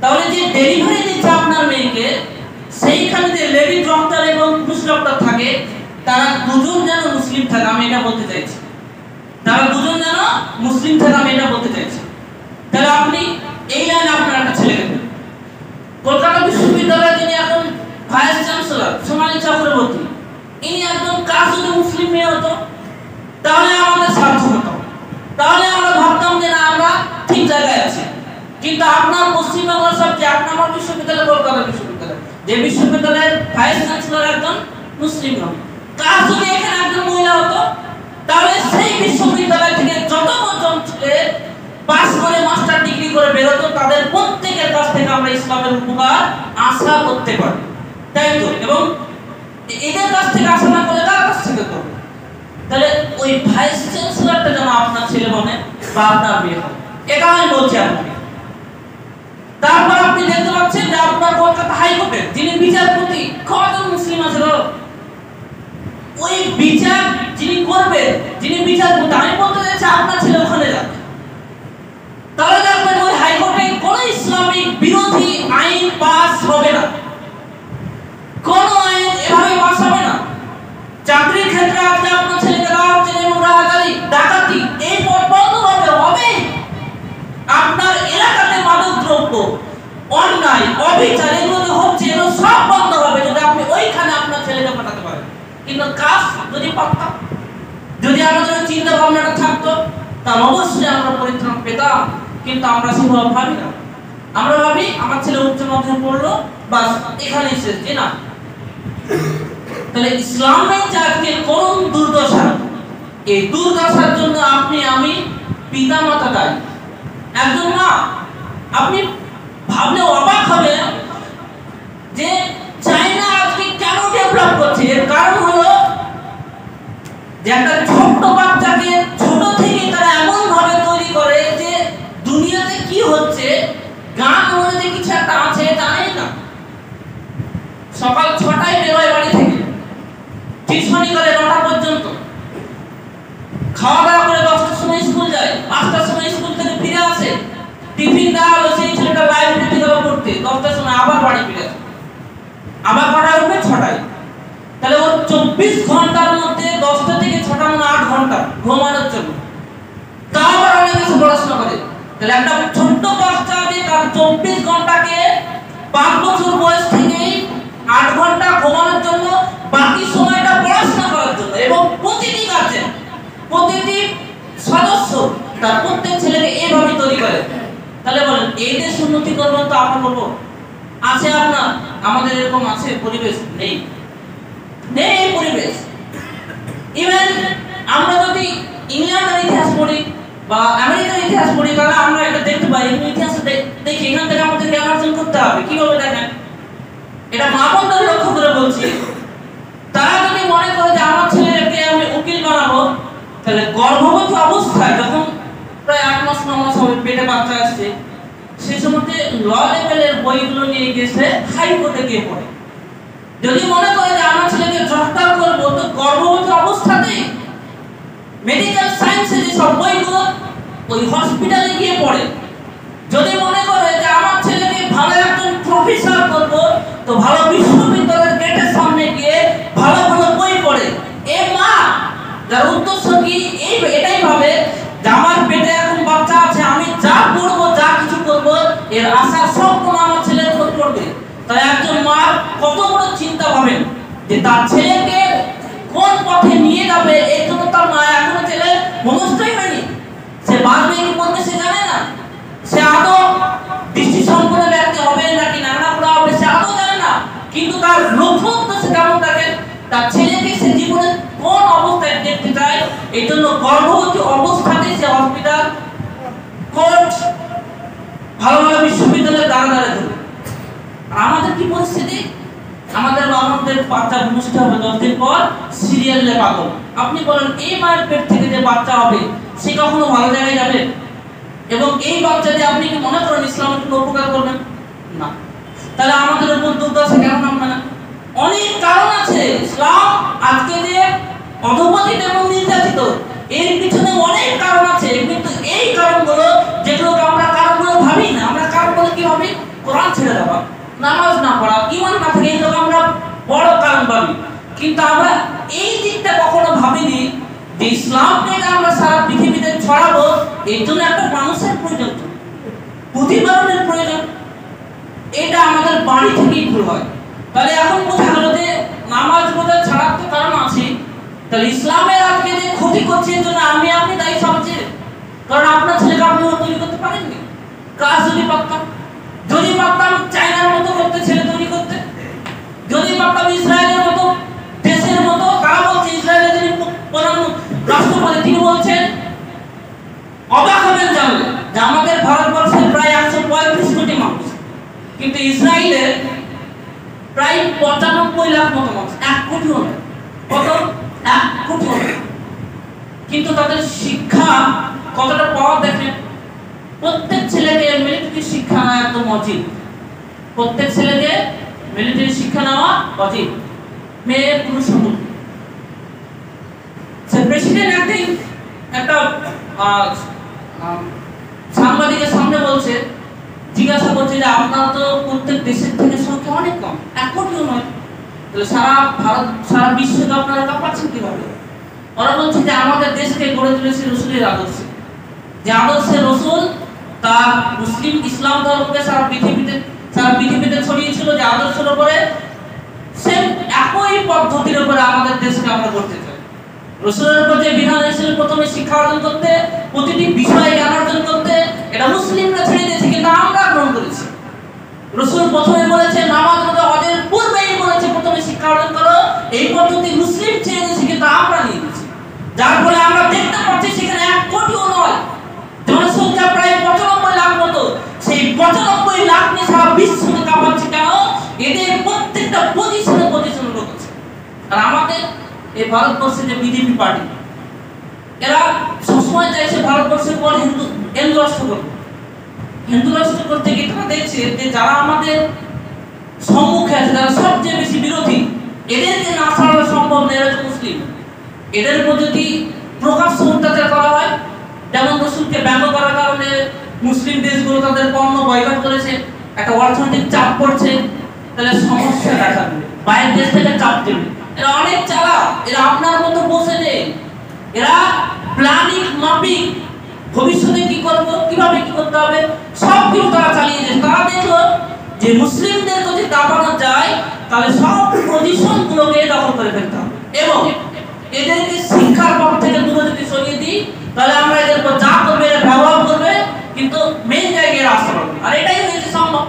তাহলে যে ডেলিভারি দিচ্ছে আপনার মেয়েকে, সেইখানে যে লেডি ডক্টর এবং পুরুষ ডক্টর থাকে, তারা দুজন যেন মুসলিম থাকে, আমি এটা বলতে চাইছি। তারা দুজন যেন মুসলিম থেকে, আমি এটা বলতে চাইছি। তাহলে আপনি এই লাইনে আপনার একটা ছেলে দেবেন। কলকাতা বিশ্ববিদ্যালয়ে যিনি এখন ভাইস চ্যান্সেলর সোনালী চক্রবর্তী, ইনি একদম কাজ যদি মুসলিম মেয়ে হতো তাহলে আমাদের স্বার্থ হতো, তাহলে আমরা ভাবতাম যে না আমরা ঠিক জায়গায় আছি। কিন্তু আপনার পশ্চিমবঙ্গের সবচেয়ে 8 নম্বর বিশ্ববিদ্যালয় কলকাতা বিশ্ববিদ্যালয়, যে বিশ্ববিদ্যালয়ের ভাইস চ্যান্সেলর একজন মুসলিম নয়, কাজ যদি এখানে একজন মহিলা হতো তাহলে সেই বিশ্ববিদ্যালয় থেকে যতজন ছেলে পাস করে মাস্টার ডিগ্রি করে বেরোতো তাদের প্রত্যেকের কাছ থেকে আমরা ইসলামের উপকার আশা করতে পারি, তাই তো? এবং এদের কাছ থেকে আশা না করে কার কাছ থেকে করবো? তাহলে ওই ভাইস চ্যান্সেলরটা যেন আপনার ছেলে বনে বা আপনার মেয়ে হয়, এটা আমি বলছি আপনাকে। তারপর আপনি দেখতে পাচ্ছেন যে আপনার কলকাতা হাইকোর্টের যিনি বিচারপতি কতজন মুসলিম আছে, ওই বিচার যিনি করবেন, যিনি বিচারপতি, আমি বলতে চাইছি আপনার ছেলে ওখানে যাবে, তাহলে দেখবেন ওই হাইকোর্টে কোন ইসলামিক বিরোধী আইন পাস হবে না, কোন আইন এভাবে পাস হবে না। চাকরির ক্ষেত্রে আপনি আপনার ছেলেকে দেওয়া হচ্ছে যেমন রাহাজারি, ডাকাতি, এই পথ বন্ধ হবে। আপনার এলাকাতে মাদক দ্রব্য, অন্যায়, অবিচার এগুলো হচ্ছে, এগুলো সব বন্ধ হবে যদি আপনি ওইখানে আপনার ছেলেকে পাঠাতে পারেন। কিন্তু কাজ যদি পারতাম, যদি আমাদের চিন্তা ভাবনাটা থাকতো তাহলে অবশ্যই আমরা পরিত্রাণ পেতাম, কিন্তু আমরা সেভাবে ভাবি না। আমরা ভাবি আমার ছেলে উচ্চ মাধ্যমিক পড়লো বাস এখানেই শেষ, না। তাহলে ইসলামের যে আজকে কোন দুর্দশা, এই দুর্দশার জন্য আপনি আমি পিতা মাতা দায়ী। একজন মা, আপনি ভাবলে অবাক হবে যে চায়না আজকে কেন ডেভেলপ করছে। এর কারণ হলো যে একটা ছোট্ট বাচ্চাকে ছোট থেকে তারা এমন ভাবে তৈরি করে যে দুনিয়াতে কি হচ্ছে, গান মনে কিছু একটা আছে জানেই না। সকাল 6টায় বেরোয় বাড়ি থেকে, টিউশনি করে 9টা পর্যন্ত, খাওয়া দাওয়া করে 10টার সময় স্কুল যায়, 5টার সময় স্কুল থেকে ফিরে আসে, টিফিন দেওয়া হলো, সেই ছেলেটা লাইব্রেরিতে গেল পড়তে, 10টার সময় আবার বাড়ি ফিরে আসে, আবার পড়ায় উঠবে 6টায়। তাহলে ওর 24 ঘন্টার মধ্যে 10টা থেকে 6টা মানে 8 ঘন্টা ঘুমানোর জন্য, তাও আবার অনেক কিছু পড়াশোনা করে। তাহলে একটা ছোট্ট বাচ্চা যে তার 24 ঘন্টাকে 5 বছর বয়স থেকেই 8 ঘন্টা ঘুমানোর জন্য, বাকি সময়টা পড়াশোনা করার জন্য, এবং প্রতিটি গার্জেন, প্রতিটি সদস্য তার প্রত্যেক ছেলেকে এইভাবে তৈরি করে। তাহলে বলেন এই দেশ উন্নতি করবেন তো আমরা বলবো আছে আপনার, আমাদের এরকম আছে পরিবেশ নেই, নেই পরিবেশ। ইভেন আমরা যদি ইংল্যান্ডের ইতিহাস পড়ি বা আমেরিকার ইতিহাস পড়ি তাহলে আমরা এটা দেখতে পাই, ইতিহাস দেখি এখান থেকে আমাদের জ্ঞান অর্জন করতে হবে। কিভাবে দেখেন, এটা মা বোনদের লক্ষ্য করে বলছি। তারা যদি মনে করে যে আমার ছেলেকে আমি উকিল বানাবো, তাহলে গর্ভবতী অবস্থায় যখন প্রায় 8 মাস 9 মাস হবে, পেটে বাচ্চা আসছে, সেই সময় ল লেভেলের বইগুলো নিয়ে গেছে হাইকোর্টে গিয়ে পড়ে। যদি মনে করে যে আমার ছেলেকে গ্রেফতার করবো, তো গর্ভবতী অবস্থাতেই মেডিকেল সায়েন্সে যে সব বইগুলো ওই হসপিটালে গিয়ে পড়ে। যদি মনে করে যে আমার ছেলেকে ভালো একজন প্রফেসর করব, তো ভালো বিশ্ববিদ্যালয়ের গেটের সামনে গিয়ে ভালো ভালো বই পড়ে। এই মা যার উদ্দেশ্য কি, এটাই ভাবে যে আমার পেটে এখন বাচ্চা আছে, আমি যা পড়বো যা কিছু করবো এর আশা সব আমার ছেলের উপর পড়বে। তাই একজন মা কত বড় চিন্তা ভাবেন যে তার ছেলেকে কোন পথে নিয়ে যাবে, এই জন্য তার মা এখনো ছেলে মনস্থই হয়নি। সে বাঁচবে কি মরবে সে জানে না, সে আদৌ দৃষ্টি সম্পন্ন ব্যক্তি হবে নাকি নানা পড়া হবে সে আদৌ জানে না। কিন্তু তার লক্ষ্য উদ্দেশ্য কেমন থাকে, তার ছেলেকে সে জীবনে কোন অবস্থায় দেখতে চায়, এই জন্য গর্ভবতী অবস্থাতে সে হসপিটাল, কোর্ট, ভালো ভালো বিশ্ববিদ্যালয়ে দাঁড়া দাঁড়া ধরে। আর আমাদের কি পরিস্থিতি, আমাদের বাচ্চা বুঝতে হবে 10 দিন পর সিরিয়ালে পাগল। আপনি বলেন এই মায়ের পেট থেকে যে বাচ্চা হবে সে কখনো ভালো জায়গায় যাবে? এবং এই বাচ্চা দিয়ে আপনি কি মনে করেন ইসলামের কোনো উপকার করবেন না? তাহলে আমাদের উপর দুর্দশা কেন নামবে না? অনেক কারণ আছে। ইসলাম আজকে যে অধপতিত এবং নির্যাতিত, এর পিছনে অনেক কারণ আছে, কিন্তু এই কারণগুলো যেগুলোকে আমরা কারণগুলো ভাবি না, আমরা কারণগুলো কি ভাবি, কোরআন ছেড়ে দেওয়া, নামাজ না পড়া, ঈমান না থাকে, এইগুলো আমরা বড় কারণ ভাবি। কিন্তু আমরা এই দিকটা কখনো ভাবিনি যে ইসলামকে আমরা সারা পৃথিবীতে ছড়াবো, এর জন্য একটা মানুষের প্রয়োজন, প্রতিপালনের প্রয়োজন। এটা আমাদের বাড়ি থেকেই শুরু হয়। তাহলে এখন বোঝা গেল যে নামাজ রোজা ছাড়ার তো কারণ আছে। তাহলে ইসলামের আজকে যে ক্ষতি করছে এর জন্য আমি আপনি দায়ী সবচেয়ে। কারণ আপনার ছেলেকে আপনি তৈরি করতে পারেননি। কাজ যদি পারতাম, যদি পারতাম চায়নার মতো করতে, ছেলে তৈরি করতে, যদি পারতাম ইসরায়েলের মতো দেশের মতো। কারা বলছে? ইসরায়েলের যিনি প্রধান রাষ্ট্রপতি তিনি বলছেন, অবাক হবেন জানলে যে আমাদের ভারতবর্ষের প্রায় 135 কোটি মানুষ, কিন্তু ইসরায়েলের প্রায় 95 লাখ মতো মানুষ, 1 কোটিও নয়। কত? 1 কোটিও নয়। কিন্তু তাদের শিক্ষা কতটা পাওয়ার দেখেন। প্রত্যেক ছেলেকে মিলিটারি শিক্ষা নেওয়া একদম উচিত। প্রত্যেক ছেলেকে মিলিটারি শিক্ষা নেওয়া উচিত, মেয়ে পুরুষ সমান। প্রেসিডেন্ট একদিন একটা সাংবাদিকের সামনে বলছে, জিজ্ঞাসা করছে যে আপনারা তো প্রত্যেক দেশের থেকে সংখ্যা অনেক কম, 1 কোটিও নয়, তাহলে সারা ভারত সারা বিশ্বকে আপনারা কাঁপাচ্ছেন কিভাবে? ওরা বলছে যে আমাদের দেশকে গড়ে তুলেছে রসুলের আদর্শে, যে আদর্শে রসুল তার মুসলিম ইসলাম ধর্মকে সারা পৃথিবীতে ছড়িয়েছিল, যে আদর্শের উপরে সেম একই পদ্ধতির উপরে আমাদের দেশকে আমরা করতে চাই। রসুলের উপর যে বিধান এসেছিল প্রথমে শিক্ষা অর্জন করতে, প্রতিটি বিষয়ে জ্ঞান অর্জন করতে, এটা মুসলিমরা ছেড়ে দিয়েছে, কিন্তু আমরা গ্রহণ করেছি। রসুল প্রথমে বলেছে নামাজ রোজা হজের পূর্বেই বলেছে প্রথমে শিক্ষা অর্জন করো, এই পদ্ধতি মুসলিম ছেড়ে দিয়েছে, কিন্তু আমরা নিয়ে নিয়েছি। যার ফলে আমরা দেখতে পাচ্ছি সেখানে 1 কোটিও নয়, জনসংখ্যা প্রায় 95 লাখ মতো, সেই 95 লাখ নিয়ে সারা বিশ্বকে কাঁপাচ্ছে। কেন? এদের প্রত্যেকটা পজিশনে লোক আছে। আর আমাদের এই ভারতবর্ষে যে বিজেপি পার্টি, এরা সবসময় চাইছে ভারতবর্ষের পর হিন্দু রাষ্ট্র করবে। হিন্দু রাষ্ট্র করতে গিয়ে তারা দেখছে যে যারা আমাদের সম্মুখে আছে, যারা সবচেয়ে বেশি বিরোধী, এদেরকে না ছাড়ানো সম্ভব না। এরা হচ্ছে মুসলিম। এদের উপর যদি প্রকাশ্য অত্যাচার করা হয়, যেমন রসুলকে ব্যঙ্গ করার কারণে মুসলিম দেশগুলো তাদের পণ্য বয়কট করেছে, একটা অর্থনৈতিক চাপ পড়ছে, তাহলে সমস্যা দেখা দেবে, বাইরের দেশ থেকে চাপ দেবে। এরা অনেক চালাক, এরা আপনার মতো বসে নেই, এরা প্ল্যানিং মাফিক, ভবিষ্যতে কি করবো, কিভাবে কি করতে হবে সব কিছু তারা চালিয়ে যায়। তারা দেখলো যে মুসলিমদের যদি দাবানো যায় তাহলে সব পজিশন গুলোকে দখল করে ফেলতে হবে, এবং এদেরকে শিক্ষার পথ থেকে দূরে যদি সরিয়ে দিই তাহলে আমরা এদের উপর যা করবে এরা ব্যবহার করবে, কিন্তু মেন জায়গায় আসতে পারবে। আর এটাই হয়েছে সম্ভব।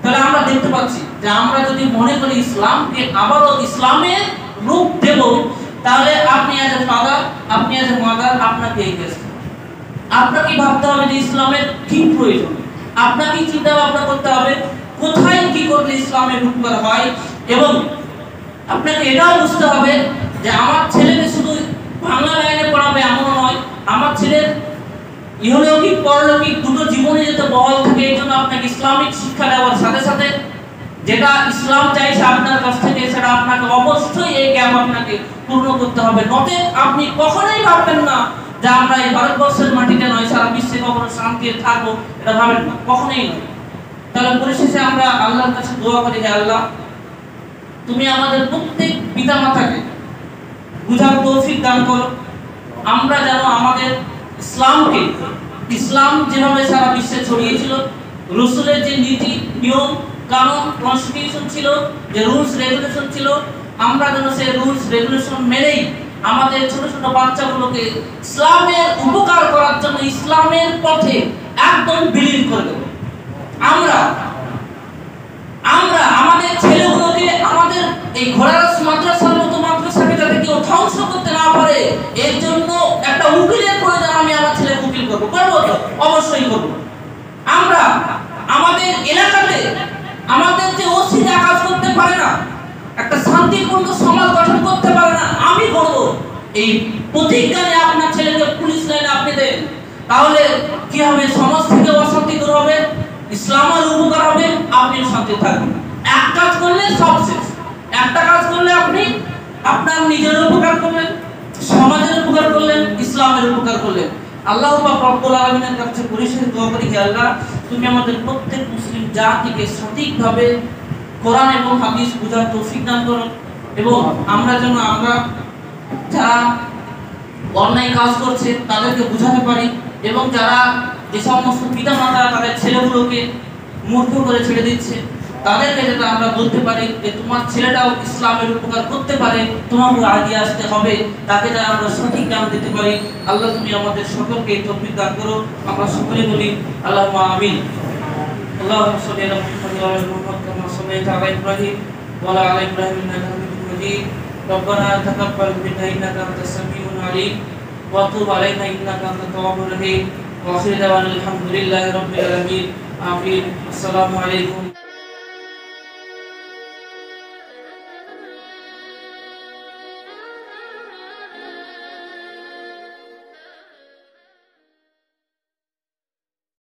তাহলে আমরা দেখতে পাচ্ছি যে আমরা যদি মনে করি ইসলামকে আবারও ইসলামের রূপ দেব, তাহলে আপনি এজ এ ফাদার, আপনি এজ এ মাদার, আপনাকে এগিয়ে আসতে হবে। আপনাকে ভাবতে হবে যে ইসলামের কি প্রয়োজন, আপনাকে চিন্তা ভাবনা করতে হবে কোথায় কি করলে ইসলামের রূপ করা হয়, এবং আপনাকে এটাও বুঝতে হবে যে আমার ছেলেকে শুধু বাংলা লাইনে পড়াবে এমন নয়, আমার ছেলের ইহলৌকিক পরলৌকিক দুটো জীবনে যাতে বহাল থাকে, এই জন্য আপনাকে ইসলামিক শিক্ষা দেওয়ার সাথে সাথে যেটা ইসলাম চাইছে আপনার কাছ থেকে, সেটা আপনাকে অবশ্যই এই জ্ঞান আপনাকে পূর্ণ করতে হবে। নতে আপনি কখনোই ভাববেন না যে আমরা এই ভারতবর্ষের মাটিতে নয়, সারা বিশ্বে কখনো শান্তি থাকবো, এটা ভাবেন না, কখনোই নয়। তাহলে পরিশেষে আমরা আল্লাহর কাছে দোয়া করি, হে আল্লাহ, তুমি আমাদের প্রত্যেক পিতা মাতাকে বুঝার তৌফিক দান করো, আমরা যেন আমাদের ইসলামকে, ইসলাম যেভাবে সারা বিশ্বে ছড়িয়েছিল, রসুলের যে নীতি নিয়ম কানুন কনস্টিটিউশন ছিল, যে রুলস রেগুলেশন ছিল, আমরা যেন সেই রুলস রেগুলেশন মেনেই আমাদের ছোট ছোট বাচ্চাগুলোকে ইসলামের উপকার করার জন্য ইসলামের পথে একদম বিলীন করে দেব। আমরা আমাদের ছেলেগুলোকে আমাদের এই ঘোড়ারস মাদ্রাসার মতো মাদ্রাসাকে যাতে কেউ ধ্বংস করতে না পারে, এর জন্য একটা উকিলের প্রয়োজন। আমি আমার ছেলে উকিল করবো, করবো তো অবশ্যই করবো। আমরা আমাদের এলাকাতে আমাদের যে ওসিরা কাজ করতে পারে না, একটা শান্তিপূর্ণ সমাজ গঠন করতে পারে না, আমি করবো। এই প্রতিজ্ঞা নিয়ে আপনার ছেলেকে পুলিশ লাইনে আপনি দেন, তাহলে কি হবে? সমাজ থেকে অশান্তি দূর হবে, ইসলামের উপকার হবে, আপনি শান্তি থাকবেন। এক কাজ করলে সব শেষ। একটা কাজ করলে আপনি আপনার নিজের উপকার করলেন, সমাজের উপকার করলেন, ইসলামের উপকার করলেন। আল্লাহ পাক রব্বুল আলামিনের কাছে পরিশেষে দোয়া করি, হে আল্লাহ, তুমি আমাদের প্রত্যেক মুসলিম জাতিকে সঠিকভাবে কোরআন এবং হাদিস বোঝার তৌফিক দান করো, এবং আমরা যেন আমরা যারা অন্যায় কাজ করছে তাদেরকে বোঝাতে পারি, এবং যারা যে সমস্ত পিতামাতা তাদের ছেলেগুলোকে মূর্খ করে ছেড়ে দিচ্ছে তাদেরকে যাতে আমরা বলতে পারি যে তোমার ছেলেটাও ইসলামের উপকার করতে পারে, তোমাকে এগিয়ে আসতে হবে, তাকে যাতে আমরা সঠিক জ্ঞান দিতে পারি। আল্লাহ তুমি আমাদের সকলকে তৌফিক দান করো। আমরা সকলে বলি আল্লাহুম্মা আমিন। আল্লাহুম্মা সাল্লি আলা মুহাম্মাদ ওয়া আলা মুহাম্মাদ কামা সাল্লাইতা আলা ইব্রাহিম ওয়া আলা আলি ইব্রাহিম ইন্নাকা হামিদুম মাজিদ। রব্বানা তাকাব্বাল মিন্না ইন্নাকা আনতাস সামিউল আলিম ওয়া তুব আলাইনা ইন্নাকা আনতাত তাওয়াবুর রহিম। ওয়া আখিরু দাওয়ানা আলহামদুলিল্লাহি রাব্বিল আলামিন। আমিন। আসসালামু আলাইকুম